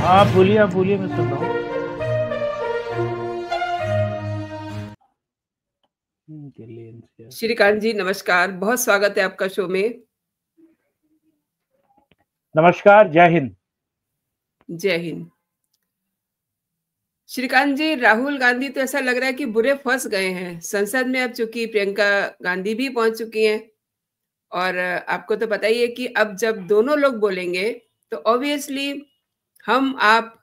आप बोलिए, मैं सुन रहा हूँ। श्रीकांत जी नमस्कार, बहुत स्वागत है आपका शो में। नमस्कार, जय हिंद। जय हिंद। श्रीकांत जी, राहुल गांधी तो ऐसा लग रहा है कि बुरे फंस गए हैं संसद में। अब चूंकि प्रियंका गांधी भी पहुंच चुकी हैं और आपको तो पता ही है कि अब जब दोनों लोग बोलेंगे तो ऑब्वियसली हम आप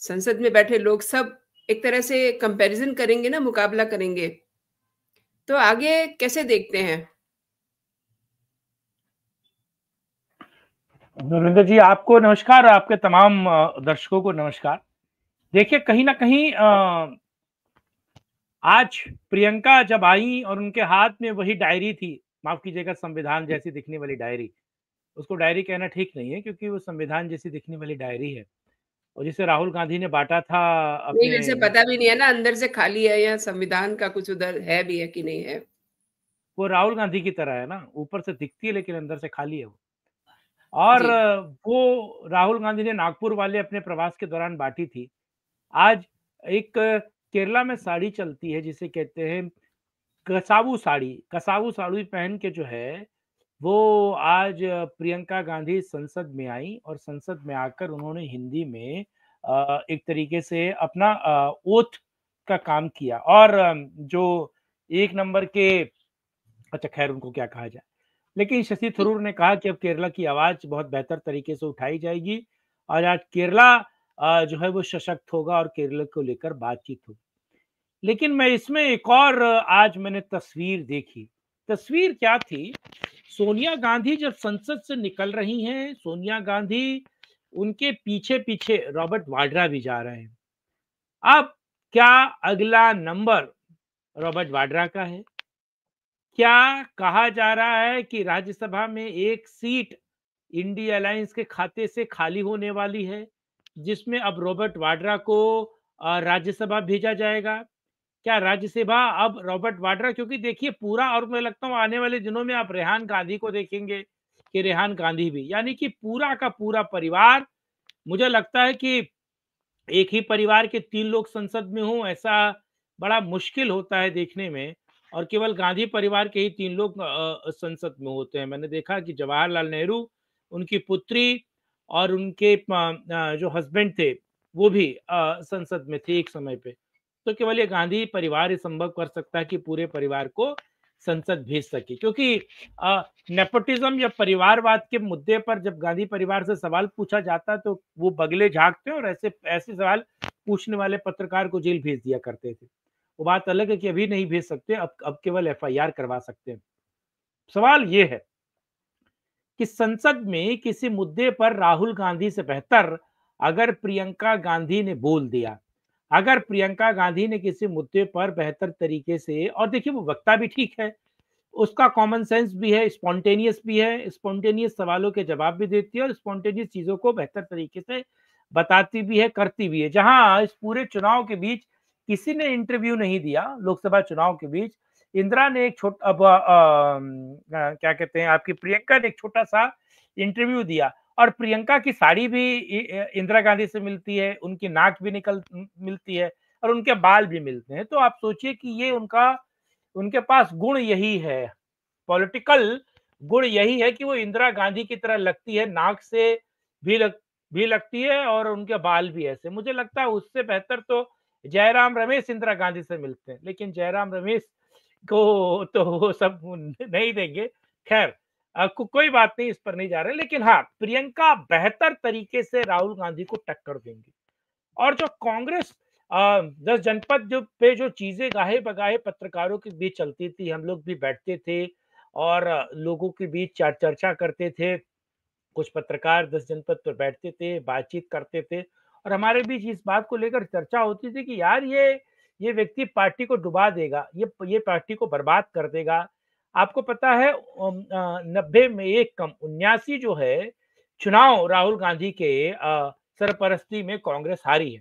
संसद में बैठे लोग सब एक तरह से कंपैरिजन करेंगे ना, मुकाबला करेंगे। तो आगे कैसे देखते हैं? नरेंद्र जी, आपको नमस्कार, आपके तमाम दर्शकों को नमस्कार। देखिए, कहीं न कहीं आज प्रियंका जब आई और उनके हाथ में वही डायरी थी, माफ़ कीजिएगा, संविधान जैसी दिखने वाली डायरी। उसको डायरी कहना ठीक नहीं है क्योंकि वो संविधान जैसी दिखने वाली डायरी है और जिसे राहुल गांधी ने बाँटा था नहीं, अपने। वैसे पता भी नहीं है ना अंदर से खाली है या संविधान का कुछ उधर है भी है कि नहीं है। वो राहुल गांधी की तरह है ना, ऊपर से दिखती है लेकिन अंदर से खाली है वो। और जी। वो राहुल गांधी ने नागपुर वाले अपने प्रवास के दौरान बाँटी थी। आज एक केरला में साड़ी चलती है जिसे कहते हैं कसावू साड़ी पहन के जो है, वो आज प्रियंका गांधी संसद में आई और संसद में आकर उन्होंने हिंदी में एक तरीके से अपना ओथ का काम किया और जो एक नंबर के, अच्छा ख़ैर उनको क्या कहा जाए। लेकिन शशि थरूर ने कहा कि अब केरला की आवाज़ बहुत बेहतर तरीके से उठाई जाएगी और आज केरला जो है वो सशक्त होगा और केरला को लेकर बातचीत होगी। लेकिन मैं इसमें एक और आज मैंने तस्वीर देखी। तस्वीर क्या थी? सोनिया गांधी जब संसद से निकल रही हैं, सोनिया गांधी, उनके पीछे-पीछे रॉबर्ट वाड्रा भी जा रहे हैं। अब क्या अगला नंबर रॉबर्ट वाड्रा का है? क्या कहा जा रहा है कि राज्यसभा में एक सीट इंडिया अलायंस के खाते से खाली होने वाली है, जिसमें अब रॉबर्ट वाड्रा को राज्यसभा भेजा जाएगा? क्या राज्यसभा अब रॉबर्ट वाड्रा, क्योंकि देखिए पूरा, और मुझे लगता हूँ आने वाले दिनों में आप रेहान गांधी को देखेंगे कि रेहान गांधी भी, यानी कि पूरा का पूरा परिवार, मुझे लगता है कि एक ही परिवार के 3 लोग संसद में हों, ऐसा बड़ा मुश्किल होता है देखने में और केवल गांधी परिवार के ही 3 लोग संसद में होते हैं। मैंने देखा कि जवाहरलाल नेहरू, उनकी पुत्री और उनके जो हस्बैंड थे, वो भी संसद में थे एक समय पे। तो केवल ये गांधी परिवार ही संभव कर सकता है कि पूरे परिवार को संसद भेज सके, क्योंकि नेपोटिज्म या परिवारवाद के मुद्दे पर जब गांधी परिवार से सवाल पूछा जाता तो वो बगले झांकते और ऐसे ऐसे सवाल पूछने वाले पत्रकार को जेल भेज दिया करते थे। वो बात अलग है कि अभी नहीं भेज सकते, अब केवल एफआईआर करवा सकते हैं। सवाल ये है कि संसद में किसी मुद्दे पर राहुल गांधी से बेहतर अगर प्रियंका गांधी ने बोल दिया, अगर प्रियंका गांधी ने किसी मुद्दे पर बेहतर तरीके से, और देखिए वो वक्ता भी ठीक है, उसका कॉमन सेंस भी है, स्पॉन्टेनियस भी है, स्पॉन्टेनियस सवालों के जवाब भी देती है और स्पॉन्टेनियस चीजों को बेहतर तरीके से बताती भी है, करती भी है। जहां इस पूरे चुनाव के बीच किसी ने इंटरव्यू नहीं दिया, लोकसभा चुनाव के बीच इंदिरा ने एक छोटा, अब क्या कहते हैं, आपकी प्रियंका ने एक छोटा सा इंटरव्यू दिया और प्रियंका की साड़ी भी इंदिरा गांधी से मिलती है, उनकी नाक भी मिलती है और उनके बाल भी मिलते हैं। तो आप सोचिए कि ये उनका, उनके पास गुण यही है, पॉलिटिकल गुण यही है कि वो इंदिरा गांधी की तरह लगती है, नाक से भी भी लगती है और उनके बाल भी ऐसे। मुझे लगता है उससे बेहतर तो जयराम रमेश इंदिरा गांधी से मिलते हैं, लेकिन जयराम रमेश को तो वो सब नहीं देंगे। खैर, कोई बात नहीं, इस पर नहीं जा रहे, लेकिन हाँ, प्रियंका बेहतर तरीके से राहुल गांधी को टक्कर देंगी। और जो कांग्रेस 10 जनपद जो पे जो चीजें गाहे बगाहे पत्रकारों के बीच चलती थी, हम लोग भी बैठते थे और लोगों के बीच चर्चा करते थे। कुछ पत्रकार 10 जनपद पर बैठते थे, बातचीत करते थे और हमारे बीच इस बात को लेकर चर्चा होती थी कि यार ये व्यक्ति पार्टी को डुबा देगा, ये पार्टी को बर्बाद कर देगा। आपको पता है 90 में एक कम 79 जो है चुनाव राहुल गांधी के सरपरस्ती में कांग्रेस हारी है।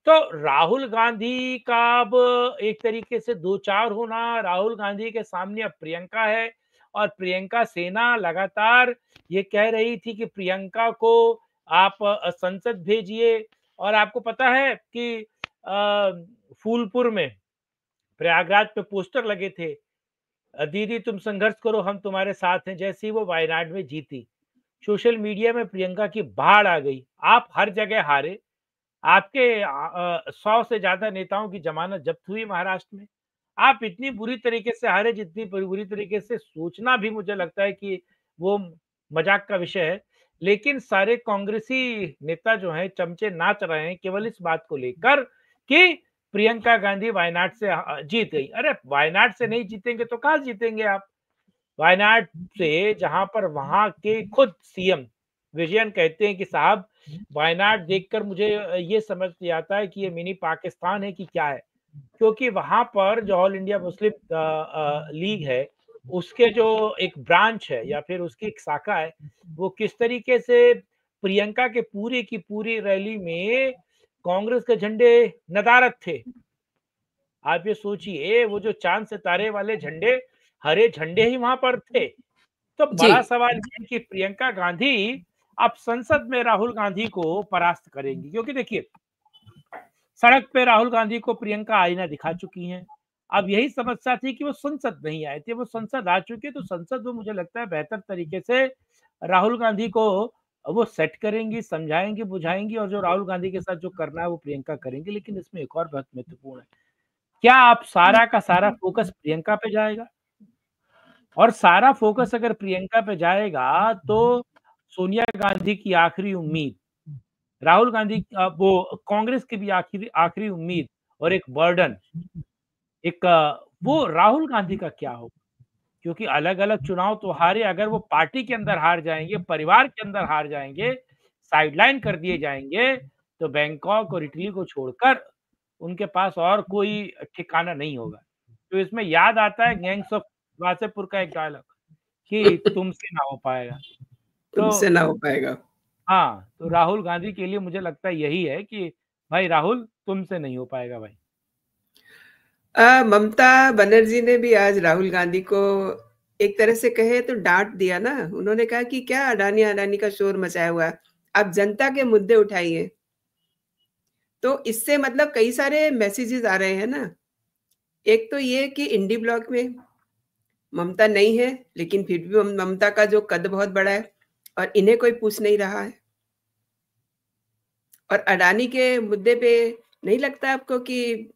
तो राहुल गांधी का अब एक तरीके से दो चार होना, राहुल गांधी के सामने अब प्रियंका है और प्रियंका सेना लगातार ये कह रही थी कि प्रियंका को आप संसद भेजिए। और आपको पता है कि फूलपुर में, प्रयागराज पे पोस्टर लगे थे, दीदी तुम संघर्ष करो हम तुम्हारे साथ हैं। जैसे ही वो वायनाड में जीती, सोशल मीडिया में प्रियंका की बाढ़ आ गई। आप हर जगह हारे। आपके 100 से ज्यादा नेताओं की जमानत जब्त हुई महाराष्ट्र में। आप इतनी बुरी तरीके से हारे, जितनी बुरी तरीके से सोचना भी मुझे लगता है कि वो मजाक का विषय है। लेकिन सारे कांग्रेसी नेता जो हैं चमचे नाच रहे हैं केवल इस बात को लेकर कि प्रियंका गांधी वायनाड से जीत गई। अरे वायनाड से नहीं जीतेंगे तो कहाँ जीतेंगे आप? वायनाड से, जहां पर वहां के खुद सीएम विजयन कहते हैं कि साहब वायनाड देखकर मुझे ये समझ नहीं आता है कि ये मिनी पाकिस्तान है कि क्या है। क्योंकि वहां पर जो ऑल इंडिया मुस्लिम लीग है, उसके जो एक ब्रांच है या फिर उसकी एक शाखा है, वो किस तरीके से प्रियंका के पूरी की पूरी रैली में कांग्रेस के झंडे नदारद थे। आप ये सोचिए, वो जो चांद सितारे वाले झंडे, हरे झंडे ही वहां पर थे। तो जी। बड़ा सवाल ये है कि प्रियंका गांधी अब संसद में राहुल गांधी को परास्त करेंगी। क्योंकि देखिए, सड़क पे राहुल गांधी को प्रियंका आईना दिखा चुकी हैं। अब यही समस्या थी कि वो संसद नहीं आए थे। वो संसद आ चुके, तो संसद में मुझे लगता है बेहतर तरीके से राहुल गांधी को वो सेट करेंगी, समझाएंगी, बुझाएंगी, और जो राहुल गांधी के साथ जो करना है वो प्रियंका करेंगी। लेकिन इसमें एक और बात महत्वपूर्ण है, क्या आप सारा का सारा फोकस प्रियंका पे जाएगा? और सारा फोकस अगर प्रियंका पे जाएगा तो सोनिया गांधी की आखिरी उम्मीद, राहुल गांधी वो कांग्रेस की भी आखिरी आखिरी उम्मीद और एक बर्डन, एक वो राहुल गांधी का क्या होगा? क्योंकि अलग-अलग चुनाव तो हारे, अगर वो पार्टी के अंदर हार जाएँगे, परिवार के अंदर हार जाएँगे, साइडलाइन कर दिए जाएँगे, तो बैंकॉक और इटली को छोड़कर उनके पास और कोई ठिकाना नहीं होगा। तो इसमें याद आता है गैंग्स ऑफ वासेपुर का एक डायलॉग कि तुमसे ना हो पाएगा। तुमसे तो ना हो पाएगा। हाँ, तो राहुल गांधी के लिए मुझे लगता है यही है कि भाई राहुल, तुमसे नहीं हो पाएगा भाई। ममता बनर्जी ने भी आज राहुल गांधी को एक तरह से कहे तो डांट दिया ना। उन्होंने कहा कि क्या अडानी अडानी का शोर मचाया हुआ है, आप जनता के मुद्दे उठाइए। तो इससे मतलब कई सारे मैसेजेस आ रहे हैं ना। एक तो ये कि इंडी ब्लॉक में ममता नहीं है, लेकिन फिर भी ममता का जो कद बहुत बड़ा है और इन्हें कोई पूछ नहीं रहा है। और अडानी के मुद्दे पे नहीं लगता आपको कि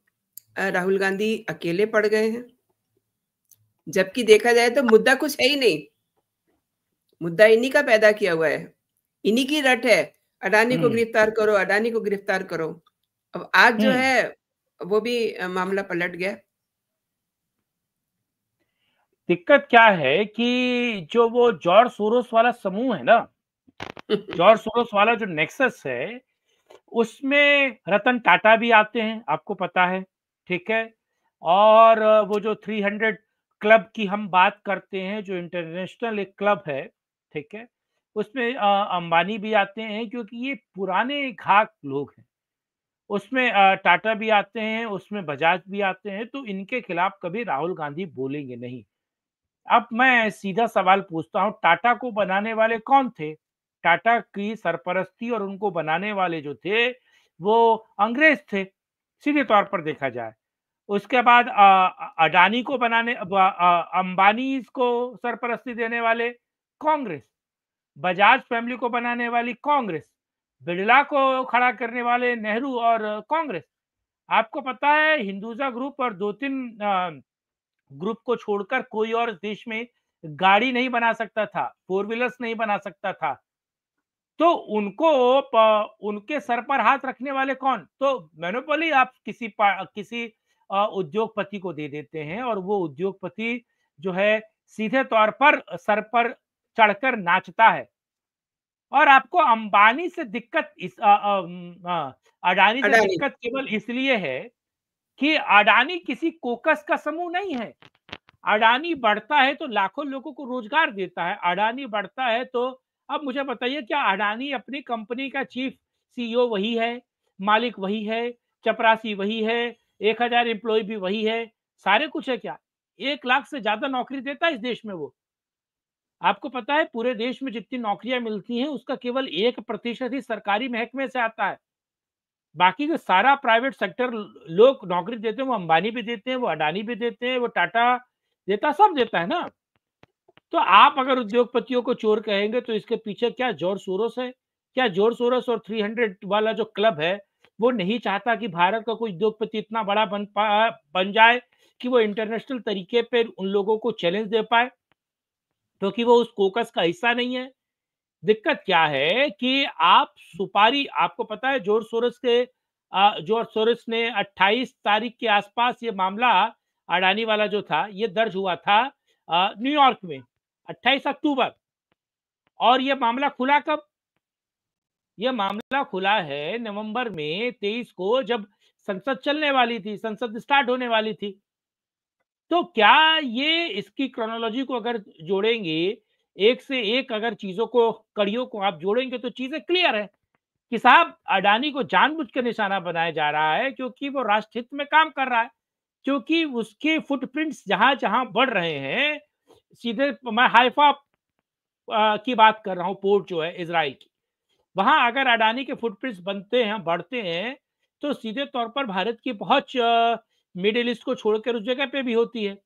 राहुल गांधी अकेले पड़ गए हैं? जबकि देखा जाए तो मुद्दा कुछ है ही नहीं। मुद्दा इन्हीं का पैदा किया हुआ है। इन्हीं की रट है, अडानी को हुँ, गिरफ्तार करो, अडानी को गिरफ्तार करो। अब आज जो हुँ। है वो भी मामला पलट गया। दिक्कत क्या है कि जो वो जॉर्ज सोरोस वाला समूह है ना, जॉर्ज सोरोस वाला जो नेक्सस है, उसमें रतन टाटा भी आते हैं, आपको पता है, ठीक है? और वो जो 300 क्लब की हम बात करते हैं, जो इंटरनेशनल एक क्लब है, ठीक है? उसमें अंबानी भी आते हैं, क्योंकि ये पुराने घाक लोग हैं। उसमें टाटा भी आते हैं, उसमें बजाज भी आते हैं, तो इनके खिलाफ कभी राहुल गांधी बोलेंगे नहीं। अब मैं सीधा सवाल पूछता हूँ, टाटा को बनाने वाले कौन थे? टाटा की सरपरस्ती और उनको बनाने वाले जो थे, वो अंग्रेज थे, सीधे तौर पर देखा जाए। उसके बाद अडानी को बनाने अंबानी को सरपरस्ती देने वाले कांग्रेस, बजाज फैमिली को बनाने वाली कांग्रेस, बिड़ला को खड़ा करने वाले नेहरू और कांग्रेस। आपको पता है हिंदुजा ग्रुप और 2-3 ग्रुप को छोड़कर कोई और देश में गाड़ी नहीं बना सकता था, फोर व्हीलर्स नहीं बना सकता था। तो उनके सर पर हाथ रखने वाले कौन? तो मोनोपोली आप किसी उद्योगपति को दे देते हैं, और वो उद्योगपति जो है सीधे तौर पर सर पर चढ़कर नाचता है। और आपको अंबानी से दिक्कत अडानी से अडानी। दिक्कत केवल इसलिए है कि अडानी किसी कोकस का समूह नहीं है। अडानी बढ़ता है तो लाखों लोगों को रोजगार देता है। अडानी बढ़ता है तो अब मुझे बताइए, क्या अडानी अपनी कंपनी का चीफ सीईओ वही है, मालिक वही है, चपरासी वही है, 1000 एम्प्लॉय भी वही है, सारे कुछ है क्या? 1 लाख से ज्यादा नौकरी देता है इस देश में वो। आपको पता है पूरे देश में जितनी नौकरियां मिलती हैं उसका केवल 1% ही सरकारी महकमे से आता है। बाकी का सारा प्राइवेट सेक्टर लोग नौकरी देते हैं, वो अंबानी भी देते हैं, वो अडानी भी देते हैं, वो टाटा देता, सब देता है ना। तो आप अगर उद्योगपतियों को चोर कहेंगे तो इसके पीछे क्या जॉर्ज सोरोस है? क्या जॉर्ज सोरोस और 300 वाला जो क्लब है वो नहीं चाहता कि भारत का कोई उद्योगपति इतना बड़ा बन जाए कि वो इंटरनेशनल तरीके पे उन लोगों को चैलेंज दे पाए, क्योंकि वो उस कोकस का हिस्सा नहीं है। दिक्कत क्या है कि आप सुपारी, आपको पता है जॉर्ज सोरोस ने 28 तारीख के आसपास ये मामला अडानी वाला जो था ये दर्ज हुआ था न्यूयॉर्क में 28 अक्टूबर। और ये मामला खुला कब? ये मामला खुला है नवंबर में 23 को, जब संसद चलने वाली थी, संसद स्टार्ट होने वाली थी। तो क्या ये इसकी क्रोनोलॉजी को अगर जोड़ेंगे, एक से एक अगर चीजों को, कड़ियों को आप जोड़ेंगे तो चीजें क्लियर है कि साहब अडानी को जानबूझ के निशाना बनाया जा रहा है क्योंकि वो राष्ट्रहित में काम कर रहा है, क्योंकि उसके फुटप्रिंट्स जहां जहां बढ़ रहे हैं, सीधे मैं हाइफा की बात कर रहा हूं, पोर्ट जो है इजराइल की, वहां अगर अडानी के फुटप्रिंट्स बनते हैं, बढ़ते हैं, तो सीधे तौर पर भारत की पहुंच मिडिल ईस्ट को छोड़कर उस जगह पे भी होती है।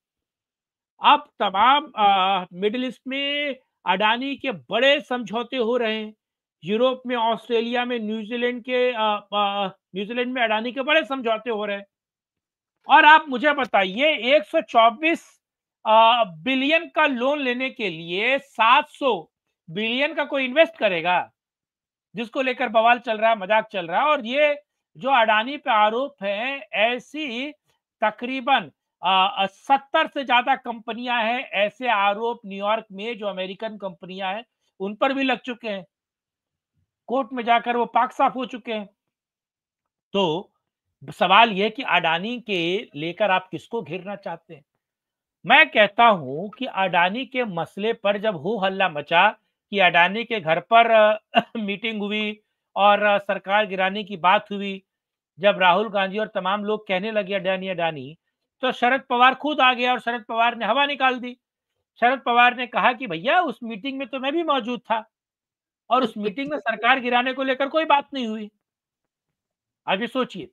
अब तमाम मिडिल ईस्ट में अडानी के बड़े समझौते हो रहे हैं। यूरोप में, ऑस्ट्रेलिया में, न्यूजीलैंड में अडानी के बड़े समझौते हो रहे हैं। और आप मुझे बताइए 124 बिलियन का लोन लेने के लिए 700 बिलियन का कोई इन्वेस्ट करेगा? जिसको लेकर बवाल चल रहा है, मजाक चल रहा है। और ये जो अडानी पे आरोप है, ऐसी तकरीबन 70 से ज्यादा कंपनियां हैं, ऐसे आरोप न्यूयॉर्क में जो अमेरिकन कंपनियां हैं उन पर भी लग चुके हैं, कोर्ट में जाकर वो पाक साफ हो चुके हैं। तो सवाल यह कि अडानी के लेकर आप किसको घेरना चाहते हैं? मैं कहता हूं कि अडानी के मसले पर जब हो हल्ला मचा कि अडानी के घर पर मीटिंग हुई और सरकार गिराने की बात हुई, जब राहुल गांधी और तमाम लोग कहने लगे अडानी अडानी, तो शरद पवार खुद आ गया और शरद पवार ने हवा निकाल दी। शरद पवार ने कहा कि भैया उस मीटिंग में तो मैं भी मौजूद था और उस मीटिंग में सरकार गिराने को लेकर कोई बात नहीं हुई। अब ये सोचिए।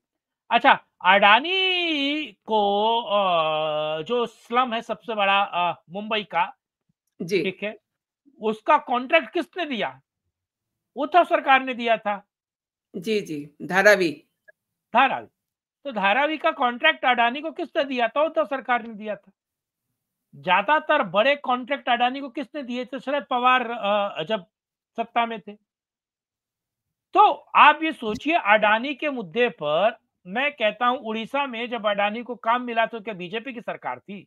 अच्छा, अडानी को जो स्लम है सबसे बड़ा मुंबई का, जी। ठीक है, उसका कॉन्ट्रैक्ट किसने दिया? उद्धव सरकार ने दिया था, जी, जी, धारावी। धारावी। तो धारावी का कॉन्ट्रैक्ट अडानी को किसने दिया था? उद्धव सरकार ने दिया था। ज्यादातर बड़े कॉन्ट्रैक्ट अडानी को किसने दिए थे? शरद पवार जब सत्ता में थे। तो आप ये सोचिए, अडानी के मुद्दे पर मैं कहता हूं, उड़ीसा में जब अडानी को काम मिला तो क्या बीजेपी की सरकार थी?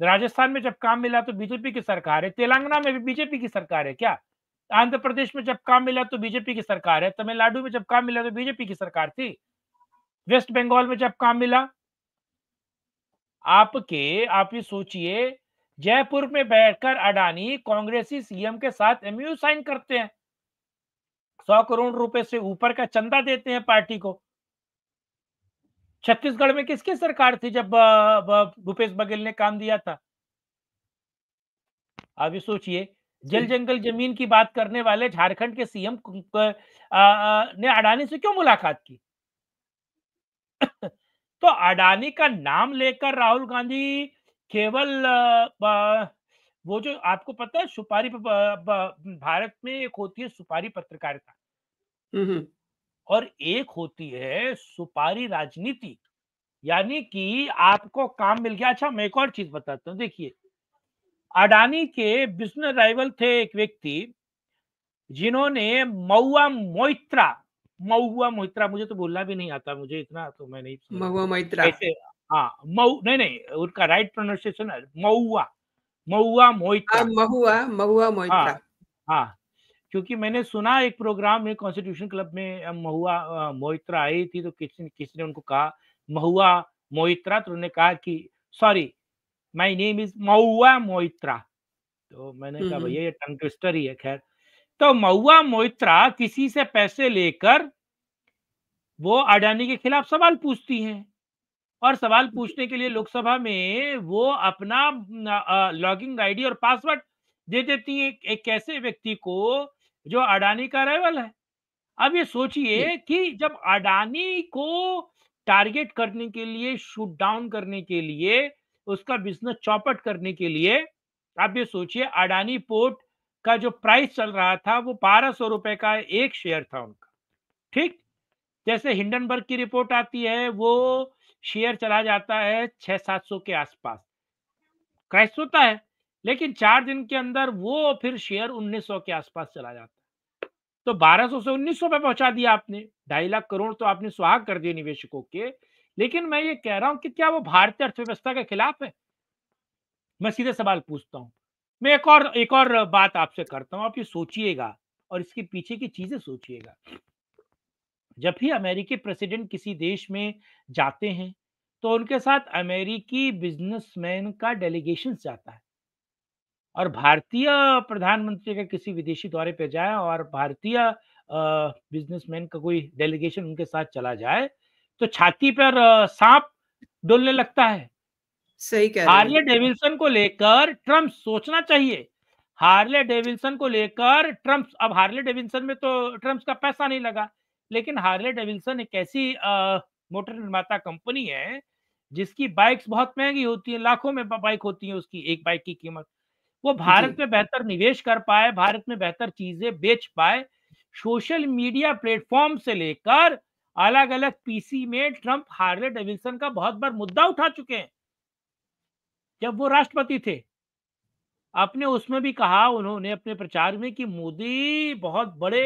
राजस्थान में जब काम मिला तो बीजेपी की सरकार है। तेलंगाना में भी बीजेपी की सरकार है क्या? आंध्र प्रदेश में जब काम मिला तो बीजेपी की सरकार है। तमिलनाडु में जब काम मिला तो बीजेपी की सरकार थी। वेस्ट बंगाल में जब काम मिला, आप ये सोचिए, जयपुर में बैठकर अडानी कांग्रेसी सीएम के साथ एमयू साइन करते हैं, 100 करोड़ रुपए से ऊपर का चंदा देते हैं पार्टी को। छत्तीसगढ़ में किसकी सरकार थी जब भूपेश बघेल ने काम दिया था? आप ये सोचिए, जल जी, जंगल जमीन की बात करने वाले झारखंड के सीएम ने अडानी से क्यों मुलाकात की? तो अडानी का नाम लेकर राहुल गांधी केवल वो जो आपको पता है सुपारी भारत में एक होती है सुपारी पत्रकारिता हुँ, हुँ। और एक होती है सुपारी राजनीति, यानी कि आपको काम मिल गया। अच्छा, मैं एक और चीज बताता हूँ, देखिए, अडानी के बिजनेस राइवल थे एक व्यक्ति जिन्होंने महुआ मोइत्रा, मुझे तो बोलना भी नहीं आता, मुझे इतना तो मैं नहीं समझ महुआ मोइत्रा। कैसे। हाँ, मऊ नहीं नहीं, उनका राइट प्रोनाउंसिएशन है महुआ, महुआ मोइत्रा। महुआ हाँ मोइत्रा। हाँ, क्योंकि मैंने सुना एक प्रोग्राम में कॉन्स्टिट्यूशन क्लब में महुआ मोइत्रा आई थी, तो किसी किसी ने उनको कहा महुआ मोइत्रा, तो उन्होंने कहा कि sorry, my name is Mahua Moitra. तो मैंने हुँ, कहा हुँ। भैया ये टंग ट्विस्टर ही है। खैर, तो महुआ मोइत्रा किसी से पैसे लेकर वो अडानी के खिलाफ सवाल पूछती हैं और सवाल पूछने के लिए लोकसभा में वो अपना लॉगिंग आईडी और पासवर्ड दे देती हैं एक ऐसे व्यक्ति को जो अडानी का राइवल है। अब ये जी, सोचिए कि जब अडानी को टारगेट करने के लिए, शूट डाउन करने के लिए, उसका बिज़नेस चौपट करने के लिए, आप ये सोचिए अडानी पोर्ट का जो प्राइस चल रहा था वो ₹1200 का एक शेयर था उनका, ठीक? जैसे हिंडनबर्ग की रिपोर्ट आती है वो शेयर चला जाता है 600-700 के आसपास, क्रैश होता है, लेकिन 4 दिन के अंदर वो फिर शेयर 1900 के आसपास चला जाता है। तो 1200 से 1900 पे पहुंचा दिया आपने, 2.5 लाख करोड़ तो आपने सुहाग कर दिए निवेशकों के। लेकिन मैं ये कह रहा हूं कि क्या वो भारतीय अर्थव्यवस्था के खिलाफ है? मैं सीधे सवाल पूछता हूं। मैं एक और बात आपसे करता हूं, आप ये सोचिएगा और इसके पीछे की चीजें सोचिएगा। जब भी अमेरिकी प्रेसिडेंट किसी देश में जाते हैं तो उनके साथ अमेरिकी बिजनेसमैन का डेलीगेशन जाता है, और भारतीय प्रधानमंत्री का किसी विदेशी दौरे पे जाए और भारतीय बिजनेसमैन का कोई डेलीगेशन उनके साथ चला जाए तो छाती पर सांप डोलने लगता है। सही कह रहे हैं। हार्ले डेविल्सन को लेकर ट्रम्प सोचना चाहिए। हार्ले डेविल्सन को लेकर ट्रम्प, अब हार्ले डेविल्सन में तो ट्रम्प का पैसा नहीं लगा, लेकिन हार्ले डेविल्सन एक ऐसी मोटर निर्माता कंपनी है जिसकी बाइक्स बहुत महंगी होती है, लाखों में बाइक होती है उसकी एक बाइक की कीमत। वो जी, भारत में बेहतर निवेश कर पाए, भारत में बेहतर चीजें बेच पाए। सोशल मीडिया प्लेटफॉर्म से लेकर अलग अलग पीसी में ट्रंप हार्ले डेविल्सन का बहुत बार मुद्दा उठा चुके हैं जब वो राष्ट्रपति थे। आपने उसमें भी कहा उन्होंने अपने प्रचार में कि मोदी बहुत बड़े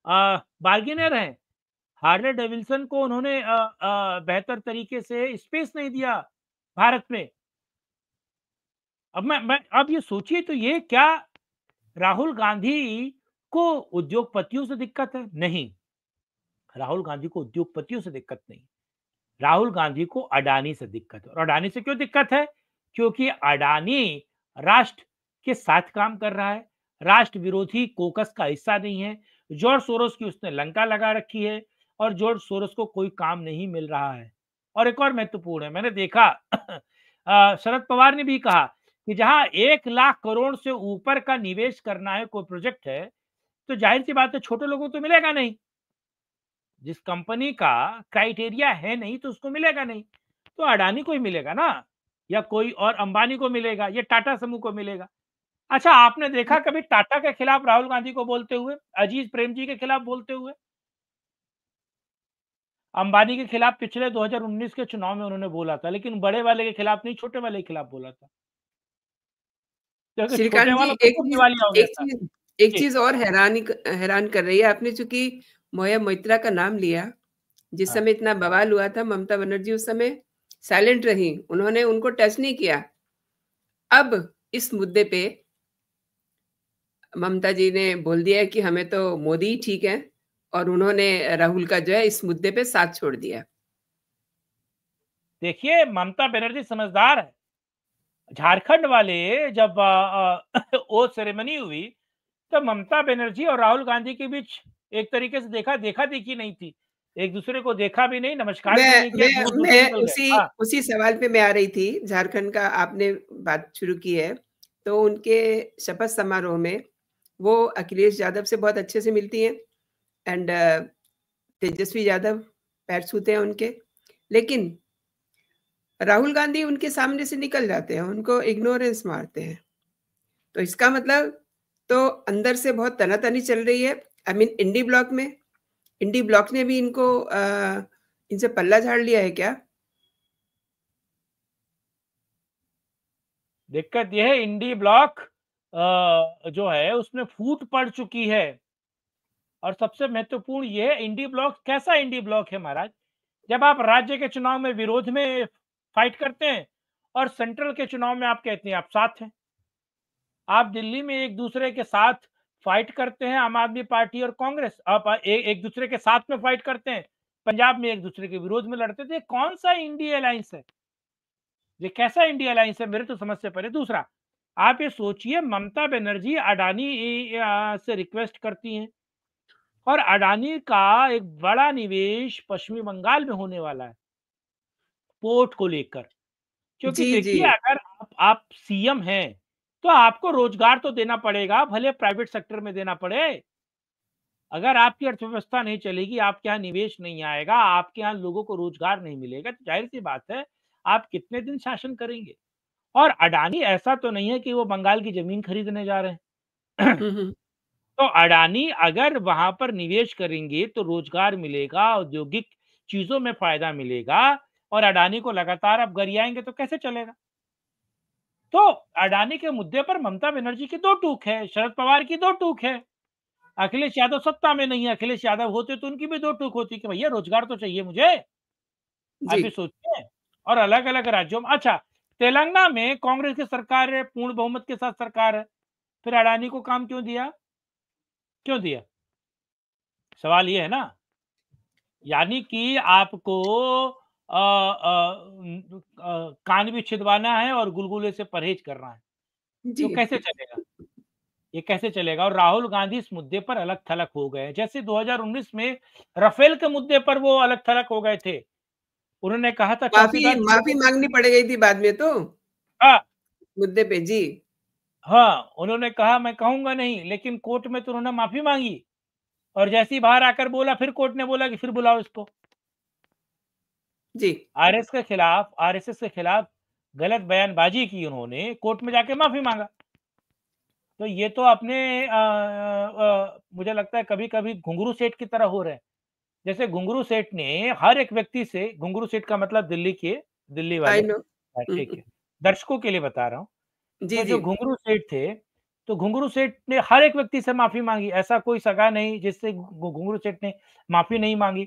बार्गेनर हैं। हार्ले डेविल्सन को उन्होंने बेहतर तरीके से स्पेस नहीं दिया भारत में। अब मैं अब ये सोचिए तो ये क्या राहुल गांधी को उद्योगपतियों से दिक्कत है? नहीं, राहुल गांधी को उद्योगपतियों से दिक्कत नहीं, राहुल गांधी को अडानी से दिक्कत है। और अडानी से क्यों दिक्कत है? क्योंकि अडानी राष्ट्र के साथ काम कर रहा है, राष्ट्र विरोधी कोकस का हिस्सा नहीं है। जॉर्ज सोरोस की उसने लंका लगा रखी है और जॉर्ज सोरोस को कोई काम नहीं मिल रहा है। और एक और महत्वपूर्ण है, मैंने देखा शरद पवार ने भी कहा कि जहां 1 लाख करोड़ से ऊपर का निवेश करना है, कोई प्रोजेक्ट है, तो जाहिर सी बात है छोटे लोगों को तो मिलेगा नहीं। जिस कंपनी का क्राइटेरिया है नहीं तो उसको मिलेगा नहीं। तो अडानी को ही मिलेगा ना, या कोई और अंबानी को मिलेगा, या टाटा समूह को मिलेगा। अच्छा, आपने देखा कभी टाटा के खिलाफ राहुल गांधी को बोलते हुए, अजीज प्रेम जी के खिलाफ बोलते हुए? अंबानी के खिलाफ पिछले 2019 के चुनाव में उन्होंने बोला था, लेकिन बड़े वाले के खिलाफ नहीं, छोटे वाले के खिलाफ बोला था, क्योंकि छोटे श्रीकांत जी, वाला खुद को दिवालिया हो गया एक था। चीज़ एक जी। चीज़ और हैरान कर रही है। आपने चूँकि मौया मोइत्रा का नाम लिया, जिस हाँ। समय इतना बवाल हुआ था, ममता बनर्जी उस समय साइलेंट रहीं, उन्होंने उनको टच नहीं किया। अब इस मुद्दे पे ममता जी ने बोल दिया है कि हमें तो मोदी ही ठीक हैं, और उन्होंने राहुल का जो है इस मुद्दे पे साथ छोड़ दिया। देखिए, ममता बनर्जी समझदार है। झारखंड वाले जब ओथ सेरेमनी हुई तो ममता बनर्जी और राहुल गांधी के बीच एक तरीके से देखा देखी नहीं थी। एक दूसरे को देखा भी नहीं, नमस्कार भी मैं नहीं किया, मैं दूर दूर से मैं निकल गए। उसी हाँ। उसी सवाल पे मैं आ रही थी। झारखंड का आपने बात शुरू की है, तो उनके शपथ समारोह में वो अखिलेश यादव से बहुत अच्छे से मिलती हैं, एंड तेजस्वी यादव पैर छूते हैं उनके। लेकिन राहुल गांधी उनके सामने से निकल जाते हैं, उनको इग्नोरेंस मारते हैं। तो इसका मतलब तो अंदर से बहुत तना-तनी चल रही है। आई मीन इंडी ब्लॉक ने भी इनको इनसे पल्ला झाड़ लिया है क्या? दिक्कत यह है, इंडी ब्लॉक जो है उसमें फूट पड़ चुकी है। और सबसे महत्वपूर्ण ये है, इंडी ब्लॉक कैसा इंडी ब्लॉक है महाराज? जब आप राज्य के चुनाव में विरोध में फाइट करते हैं और सेंट्रल के चुनाव में आप कहते हैं आप साथ हैं। आप दिल्ली में एक दूसरे के साथ फाइट करते हैं, आम आदमी पार्टी और कांग्रेस, आप एक दूसरे के साथ में फाइट करते हैं। पंजाब में एक दूसरे के विरोध में लड़ते थे। कौन सा इंडिया अलायंस है? ये कैसा इंडिया अलायंस है? मेरे तो समझ से परे। दूसरा, आप ये सोचिए, ममता बनर्जी अडानी से रिक्वेस्ट करती हैं और अडानी का एक बड़ा निवेश पश्चिमी बंगाल में होने वाला है पोर्ट को लेकर। क्योंकि जी, जी। देखिए, अगर आप सीएम हैं तो आपको रोजगार तो देना पड़ेगा, भले प्राइवेट सेक्टर में देना पड़े। अगर आपकी अर्थव्यवस्था नहीं चलेगी, आपके यहाँ निवेश नहीं आएगा, आपके यहाँ लोगों को रोजगार नहीं मिलेगा, तो जाहिर-सी बात है, आप कितने दिन शासन करेंगे? और अडानी ऐसा तो नहीं है कि वो बंगाल की ज़मीन खरीदने जा रहे हैं। हुँ, हुँ। तो अडानी अगर वहाँ पर निवेश करेंगे, तो रोजगार मिलेगा, औद्योगिक चीज़ों में फ़ायदा मिलेगा और अडानी को लगातार आप गरियाएँगे तो कैसे चलेगा? तो अडानी के मुद्दे पर ममता बनर्जी की 2 टूक है, शरद पवार की 2 टूक है। अखिलेश यादव सत्ता में नहीं है, अखिलेश यादव होते तो उनकी भी 2 टूक होती कि भैया रोजगार तो चाहिए मुझे। आप जी। भी सोचिए। और अलग-अलग राज्यों में अच्छा, तेलंगाना में कांग्रेस की सरकार है, पूर्ण बहुमत के साथ सरकार है, फिर अडानी को काम क्यों दिया? क्यों दिया? सवाल ये है ना। यानी कि आपको कान भी छिदवाना है और गुलगुले से परहेज करना है, जी। तो कैसे चलेगा? ये कैसे चलेगा? और राहुल गांधी इस मुद्दे पर अलग-थलग हो गए। जैसे 2019 में राफेल के मुद्दे पर वो अलग-थलग हो गए थे। उन्होंने कहा था माफ़ी चौकीदार माफ़ी माँगनी पड़ गई थी बाद में तो, हाँ, मुद्दे पे। जी। हाँ, उन्होंने कहा मैं कहूँगा नहीं, लेकिन कोर्ट में तो उन्होंने माफ़ी माँगी और जैसे ही बाहर आकर बोला, फिर कोर्ट ने बोला कि फिर बुलाओ इसको। जी। आरएसएस के खिलाफ गलत बयानबाज़ी की उन्होंने, कोर्ट में जाके माफ़ी माँगा। तो ये तो अपने मुझे लगता है कभी-कभी घुंघरू सेठ की तरह हो रहे हैं। जैसे घुंघरू सेठ ने हर एक व्यक्ति से, घुंघरू सेठ का मतलब दिल्ली वाले, आई नो। हाँ, हुँ, ठीक हुँ। है। दर्शकों के लिए बता रहा हूँ। जी, तो जो जी। घुंघरू सेठ थे, तो घुंघरू सेठ ने हर एक व्यक्ति से माफ़ी माँगी। ऐसा कोई सगा नहीं जिससे घुंघरू सेठ ने माफ़ी नहीं माँगी।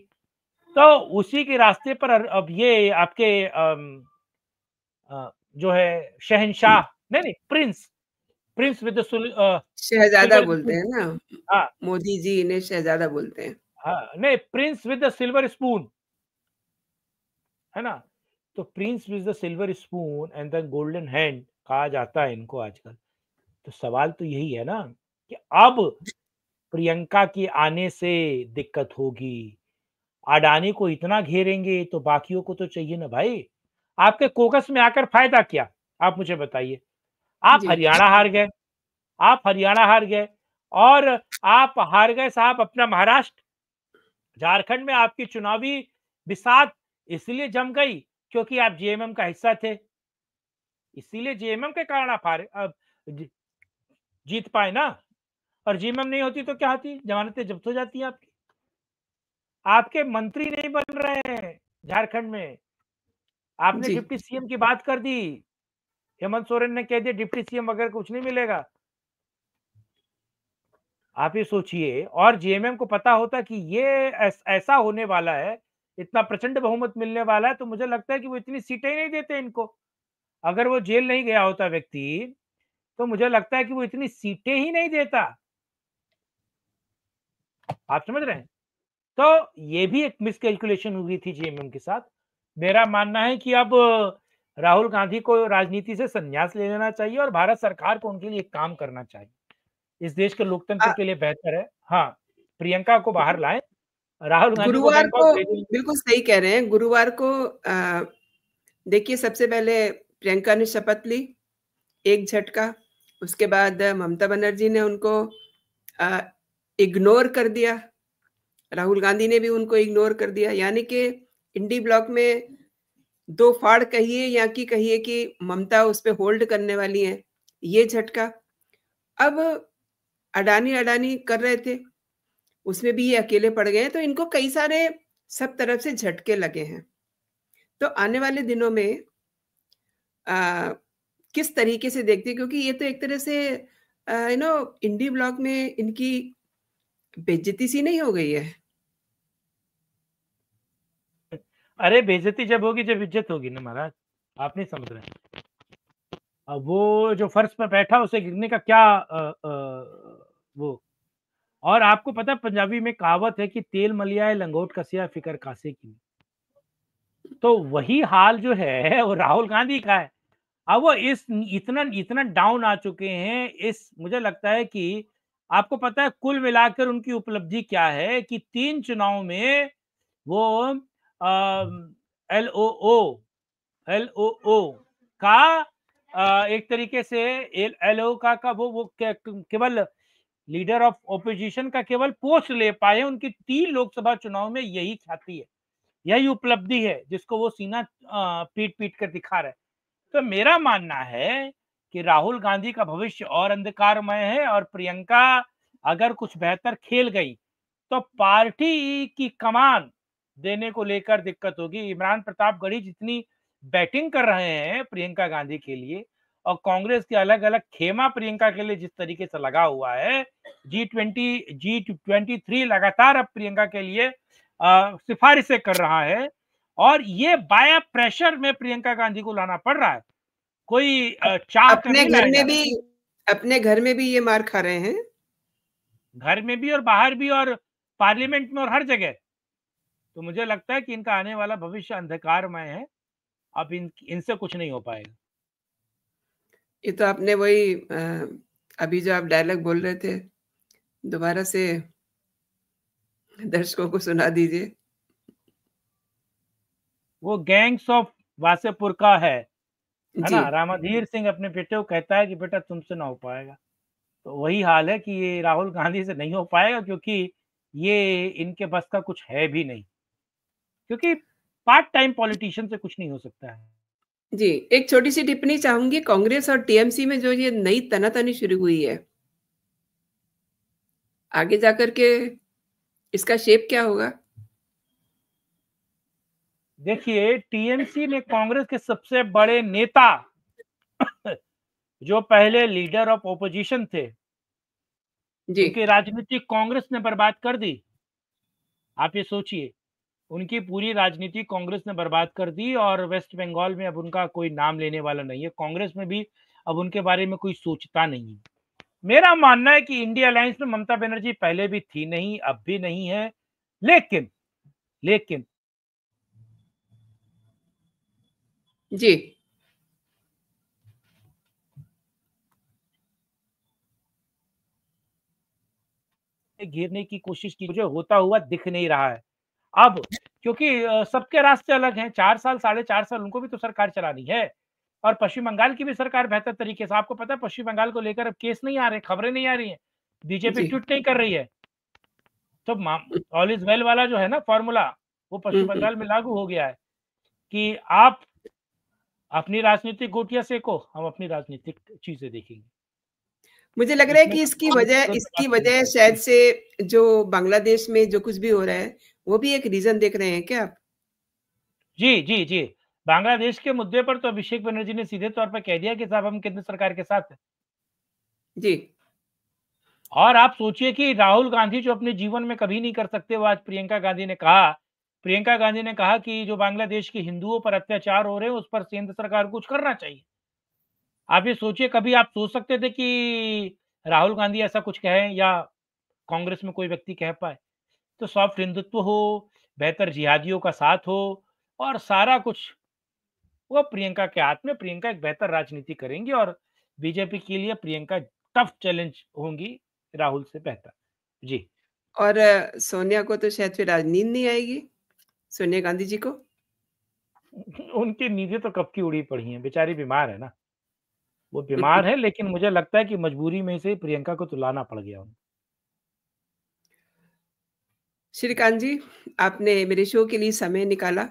तो उसी के रास्ते पर अब ये आपके जो है शहंशाह, नहीं, Prince with the Shahzada silver बोलते स्पून। हैं ना, हाँ, मोदी जी इन्हें शहज़ादा बोलते हैं। हाँ, नहीं, Prince with the silver spoon, है ना? तो Prince with the silver spoon and the golden hand कहा जाता है इनको आजकल। तो सवाल तो यही है ना कि अब प्रियंका के आने से दिक्कत होगी। अडानी को इतना घेरेंगे तो बाकियों को तो चाहिए ना भाई। आपके कोकस में आकर फायदा क्या? आप मुझे बताइए। आप जी। हरियाणा हार गए, आप हरियाणा हार गए और आप हार गए साहब अपना महाराष्ट्र। झारखंड में आपकी चुनावी बिसात इसलिए जम गई क्योंकि आप जेएमएम का हिस्सा थे। इसीलिए जेएमएम के कारण आप हारे, जी जीत पाए ना। और जेएमएम नहीं होती तो क्या होती? ज़मानतें जब्त हो जाती हैं आपकी। आपके मंत्री नहीं बन रहे हैं झारखंड में। आपने जी। डिप्टी सीएम की बात कर दी। हेमंत सोरेन ने कह दिया डिप्टी सीएम वगैरह कुछ नहीं मिलेगा। आप ये सोचिए, और जेएमएम को पता होता कि ये ऐसा होने वाला है, इतना प्रचंड बहुमत मिलने वाला है, तो मुझे लगता है कि वो इतनी सीटें ही नहीं देते इनको। अगर वो जेल नहीं गया होता व्यक्ति, तो मुझे लगता है कि वो इतनी सीटें ही नहीं देता। आप समझ रहे हैं? तो ये भी एक मिसकैलकुलेशन हुई थी जेएमएम के साथ। मेरा मानना है कि अब राहुल गांधी को राजनीति से संन्यास ले लेना चाहिए और भारत सरकार को उनके लिए एक काम करना चाहिए। इस देश के अ, लोकतंत्र के लिए बेहतर है। हाँ, प्रियंका को बाहर लाएँ, राहुल गांधी को गुरुवार बैंकॉक को भेजें। बिल्कुल सही कह रहे हैं। गुरुवार को देखिए सबसे पहले प्रियंका ने शपथ ली, एक झटका। उसके बाद ममता बनर्जी ने उनको अ, इग्नोर कर दिया। राहुल गांधी ने भी उनको इग्नोर कर दिया। यानी कि इंडी ब्लॉक में 2 फाड़ कहिए या कि कहिए कि ममता उस पे होल्ड करने वाली हैं, ये झटका। अब अडानी-अडानी कर रहे थे, उसमें भी ये अकेले पड़ गए हैं, तो इनको कई सारे सब तरफ से झटके लगे हैं। तो आने वाले दिनों में अ, किस तरीके से देखते हैं क्योंकि ये तो एक तरह से इंडी ब्लॉक में इनकी बेइज्जती सी नहीं हो गई है? अरे बेइज्जती जब होगी जब इज्जत होगी ना महाराज, आप नहीं समझ रहे हैं। अब वो जो फर्श पे बैठा उसे गिरने का क्या वो। और आपको पता है पंजाबी में कहावत है कि तेल मलिया है लंगोट कसिया फिकर कासे की। तो वही हाल जो है वो राहुल गांधी का है। अब वो इस इतना इतना डाउन आ चुके हैं, इस मुझे लगता है कि आपको पता है कुल मिलाकर उनकी उपलब्धि क्या है कि 3 चुनाव में वो एलओओ एलओओ का एक तरीके से एलओ का वो केवल लीडर ऑफ ओपोजिशन का केवल पोस्ट ले पाए। उनकी 3 लोकसभा चुनाव में यही ख्याति है, यही उपलब्धि है जिसको वो सीना पीट-पीट कर दिखा रहे हैं। तो मेरा मानना है कि राहुल गांधी का भविष्य और अंधकारमय है, और प्रियंका अगर कुछ बेहतर खेल गई तो पार्टी की कमान देने को लेकर दिक्कत होगी। इमरान प्रतापगढ़ी जितनी बैटिंग कर रहे हैं प्रियंका गांधी के लिए, और कांग्रेस के अलग-अलग खेमा प्रियंका के लिए जिस तरीके से लगा हुआ है, G23 लगातार अब प्रियंका के लिए सिफारिशें कर रहा है, और ये बाय प्रेशर में प्रियंका गांधी को लाना पड़ रहा है। कोई चाह कर अपने नहीं घर लाया जा में रहा। भी अपने घर में भी ये मार खा रहे हैं। घर में भी और बाहर भी और पार्लियामेंट में और हर जगह। तो मुझे लगता है कि इनका आने वाला भविष्य अंधकारमय है। अब इनसे कुछ नहीं हो पाएगा। ये तो आपने वही अभी जो आप डायलॉग बोल रहे थे, दोबारा से दर्शकों को सुना दीजिए। वो गैंग्स ऑफ वासेपुर का है जी। ना? रामाधीर सिंह अपने बेटे को कहता है कि बेटा तुमसे ना हो पाएगा। तो वही हाल है कि ये राहुल गांधी से नहीं हो पाएगा, क्योंकि ये इनके बस का कुछ है भी नहीं। क्योंकि पार्ट टाइम पॉलिटिशियन से कुछ नहीं हो सकता है। जी, एक छोटी-सी टिप्पणी चाहूँगी, कांग्रेस और टीएमसी में जो ये नई तनातनी शुरू हुई है, आगे जाकर के इसका शेप क्या होगा? देखिए, टीएमसी ने कांग्रेस के सबसे बड़े नेता जो पहले लीडर ऑफ ओपोजिशन थे, जी। उनकी राजनीति कांग्रेस ने बर्बाद कर दी। आप ये सोचिए, उनकी पूरी राजनीति कांग्रेस ने बर्बाद कर दी, और वेस्ट बंगाल में अब उनका कोई नाम लेने वाला नहीं है। कांग्रेस में भी अब उनके बारे में कोई सोचता नहीं है। मेरा मानना है कि इंडिया अलायंस में ममता बनर्जी पहले भी थी नहीं, अब भी नहीं है। लेकिन लेकिन जी। घेरने की कोशिश की, मुझे होता हुआ दिख नहीं रहा है। अब क्योंकि सबके रास्ते अलग हैं। 4 साल, साढ़े 4 साल उनको भी तो सरकार चलानी है, और पश्चिम बंगाल की भी सरकार बेहतर तरीके से, आपको पता है पश्चिम बंगाल को लेकर अब केस नहीं आ रहे, खबरें नहीं आ रही हैं, बीजेपी जी। ट्वीट नहीं कर रही है। तो ऑल इज वेल वाला जो है ना फॉर्मूला, वो हुँ, पश्चिम हुँ। बंगाल में लागू हो गया है कि आप अपनी राजनीतिक गोटियाँ सेको, हम अपनी राजनीतिक चीज़ें देखेंगे। मुझे लग रहा है इसमें कि कोई दोहरापन इसकी नहीं वजह है। शायद से जो बांग्लादेश में जो कुछ भी हो रहा है, वो भी एक रीज़न देख रहे हैं क्या आप? जी, जी, जी। बांग्लादेश के मुद्दे पर तो अभिषेक बनर्जी ने सीधे तौर पे कह दिया कि साहब हम केंद्र सरकार के साथ हैं। जी। और आप सोचिए कि राहुल गांधी जो अपने जीवन में कभी नहीं कर सकते, वो आज प्रियंका गांधी ने कहा कि जो बांग्लादेश के हिंदुओं पर अत्याचार हो रहे हैं, उस पर केंद्र सरकार को कुछ करना चाहिए। आप ये सोचिए, कभी आप सोच सकते थे कि राहुल गांधी ऐसा कुछ कहें, या कांग्रेस में कोई व्यक्ति कह पाए? तो सॉफ्ट हिंदुत्व हो, बेहतर जिहादियों का साथ हो, और सारा कुछ वो प्रियंका के हाथ में। प्रियंका एक बेहतर राजनीति करेंगी, और बीजेपी के लिए प्रियंका टफ चैलेंज होंगी राहुल से बेहतर। जी। और सोनिया को तो शायद फिर आज नींद नहीं आएगी, सोनिया गांधी जी को? उनकी नींदें तो कब की उड़ी पड़ी हैं, बेचारी बीमार है ना। वो बीमार है, लेकिन मुझे लगता है कि मजबूरी में से प्रियंका को तो लाना पड़ गया उन्हें। श्रीकांत जी, आपने मेरे शो के लिए समय निकाला।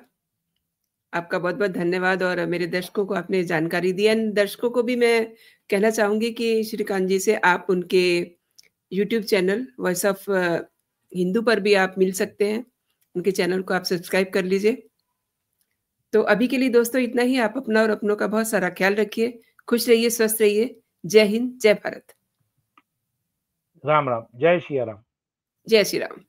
आपका बहुत-बहुत धन्यवाद और मेरे दर्शकों को आपने जानकारी दी एंड दर्शकों को भी मैं कहना चाहूँगी कि श्रीकांत जी से आप उनके YouTube channel voice of Hindu पर भी आप मिल सकते हैं। उनके चैनल को आप सब्सक्राइब कर लीजिए। तो अभी के लिए दोस्तों इतना ही। आप अपना और अपनों का बहुत सारा ख्याल रखिए। खुश रहिए, स्वस्थ रहिए। जय हिंद, जय भारत। राम, राम। जय सिया राम। जय श्री राम।